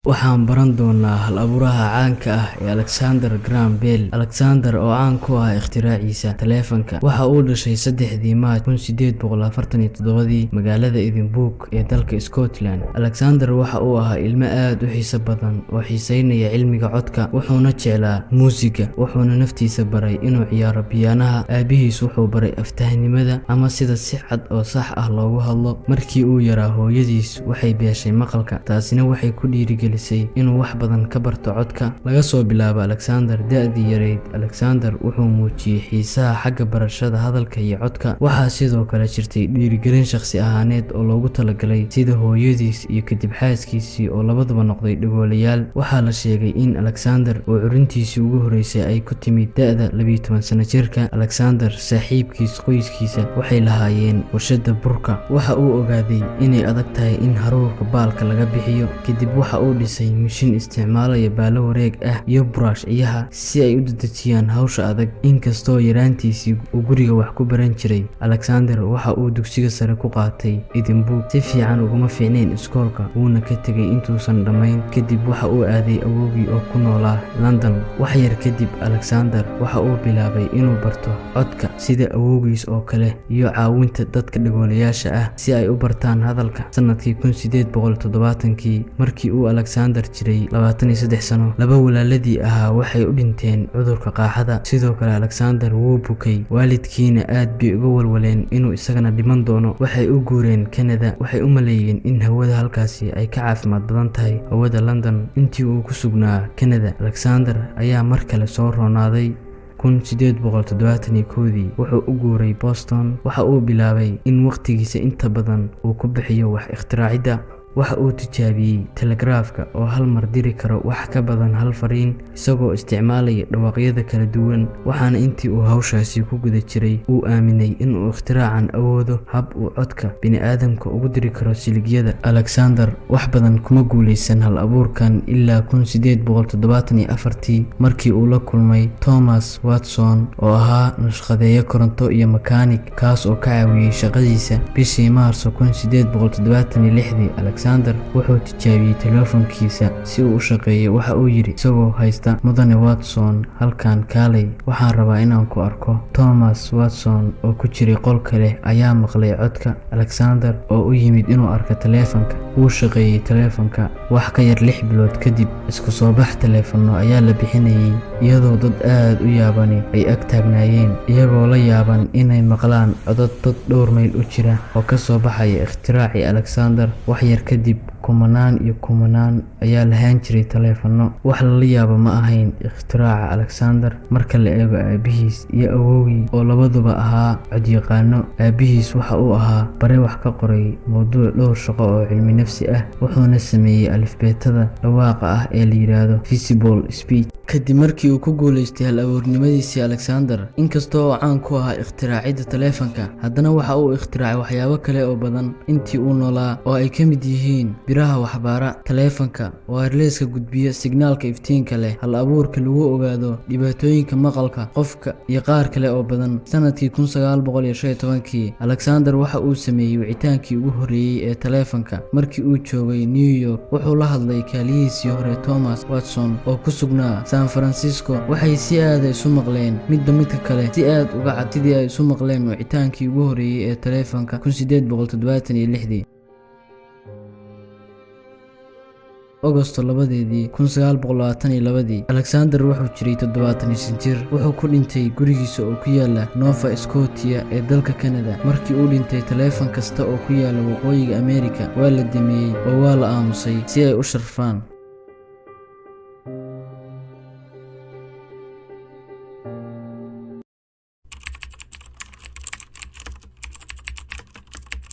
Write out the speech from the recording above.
Waxaan baran doonaa hal-abuuraha caanka ah ee Alexander Graham Bell. Alexander oo caan ku ah ikhtiraacisa taleefanka, waxa uu dhashay 3 Maaj 1847 magaalada Edinburgh ee dalka Scotland. Alexander waxa uu ahaa ilmo aad u xiiso badan oo xiiseynaya cilmiga codka, wuxuuna jeclaa muusiga, wuxuuna naftiisa baray inuu ciyaaro piyaanaha. Aabihiis wuxuu baray aftahanimada ama sida si cad oo sax ah loogu hadlo. Markii uu yaraa, hooyadiis waxay beeshay maqalka, taasina waxay ku dhiirigelisay inuu wax badan ka barto codka. Laga soo bilaabo Alexander da'dii yareyd, Alexander wuxuu muujiyay xiisaha xagga barashada hadalka iyo codka. Waxaa sidoo kale jirtay dhiirigelin shakhsi ahaaneed oo loogu talagalay, sida hooyadiis iyo kadib xaaskiisii oo labaduba noqday dhagoolayaal. Waxaa la sheegay in Alexander oo curintiisii ugu horeysay ay ku timid da'da 12 sano jirka. Alexander saaxiibkiis qoyskiisa waxay lahaayeen warshada burka. Waxa uu ogaaday inay adag tahay in haruurka baalka laga bixiyo. Kadib waxa uu dhisay mishiin isticmaalaya baalo wareeg ah iyo buraash ciyaha si ay u dedejiyaan hawsha adag. Inkastoo yaraantiisii uu guriga wax ku baran jiray, Alexander waxa uu dugsiga sare ku qaatay Edinburgh. Si fiican uguma fiicnayn iskoolka, wuuna ka tegay intuusan dhammayn. Kadib waxa uu aaday awowgii oo ku noolaa London. Wax yar kadib, Alexander waxa uu bilaabay inuu barto codka sida awowgiis oo kale iyo caawinta dadka dhagoolayaasha ah si ay u bartaan hadalka. Sanadkii 1870 markii uu Alexander jiray 23 sano, laba walaaladii ahaa waxay u dhinteen cudurka qaaxada. Sidoo kale Alexander wuu bukay, waalidkiina aad bay uga walwaleen inuu isagana dhiman doono. Waxay u guureen Canada. Waxay u maleeyeen in hawada halkaasi ay ka caafimaad badan tahay hawada London. Intii uu ku sugnaa Canada, Alexander ayaa mar kale soo roonaaday. 1871 wuxuu u guuray Boston. Waxa uu bilaabay in waqtigiisa inta badan uu ku bixiyo wax ikhtiraacida. Waxa uu tijaabiyay telegraafka oo hal mar diri karo wax ka badan hal fariin isagoo isticmaalaya dhawaaqyada kala duwan. Waxaana intii uu hawshaasi ku guda jiray uu aaminay inuu ikhtiraacaan awoodo hab uu codka bini'aadamka ugu diri karo siligyada. Alexander wax badan kuma guuleysan hal-abuurkan ilaa 1874 markii uu la kulmay Thomas Watson oo ahaa naqshadeeye koronto iyo makaanig, kaas oo ka caawiyay shaqadiisa. Bishii Maarso 1876, Alexander wuxuu tijaabiyay telefoonkiisa si uu u shaqeeyo. Waxa uu yiri isagoo haysta, "Mudane Watson, halkan kaalay, waxaan rabaa inaan ku arko." Thomas Watson oo ku jiray qol kale ayaa maqlay codka Alexander oo u yimid inuu arko telefoonka. Wuu shaqeeyay telefoonka. Wax ka yar 6 bilood kadib, isku soo bax telefoonno ayaa la bixinayay, iyadoo dad aad u yaabani ay ag taagnaayeen, iyagoo la yaaban inay maqlaan codad dad dhowr mayl u jira oo ka soo baxaya ikhtiraacii Alexander. Wax yar kadib, kumanaan iyo kumanaan ayaa lahaan jiray telefoonno. Wax lala yaabo ma ahayn ikhtiraca Alexander marka la eego aabihiis iyo awowgii oo labaduba ahaa codyaqaano. Aabihiis waxa uu ahaa bare wax ka qoray mowduuc dhowr shaqo oo cilmi nafsi ah, wuxuuna sameeyay alifbeetada dhawaaqa ah ee la yiraahdo visible speech. Kadib markii uu ku guuleystay hal-abuurnimadiisii, Alexander inkastoo uu caan ku ahaa ikhtiraacida telefoonka, haddana waxa uu ikhtiraacay waxyaabo kale oo badan intii uu noolaa oo ay ka mid yihiin biraha waxbaara, telefoonka wireless-ka gudbiya signaalka iftiinka leh, hal-abuurka lagu ogaado dhibaatooyinka maqalka qofka, iyo qaar kale oo badan. Sanadkii 1915, Alexander waxa uu sameeyay wicitaankii ugu horeeyay ee telefoonka. Markii uu joogay New York, wuxuu la hadlay kaaliyihiisii hore Thomas Watson oo ku sugnaa San Francisco. Waxay si aad ah isu maqleen midba midka kale, si aad uga cad sidii ay isu maqleen wicitaankii ugu horeeyay ee telefoonka 1876. Agosto 2, 1922, Alexander wuxuu jiray 70 jir. Wuxuu ku dhintay gurigiisa oo ku yaala Nova Scotia ee dalka Canada. Markii uu dhintay, telefoon kasta oo ku yaala waqooyiga Amerika waa la damiyay oo waa la aamusay si ay u sharfaan.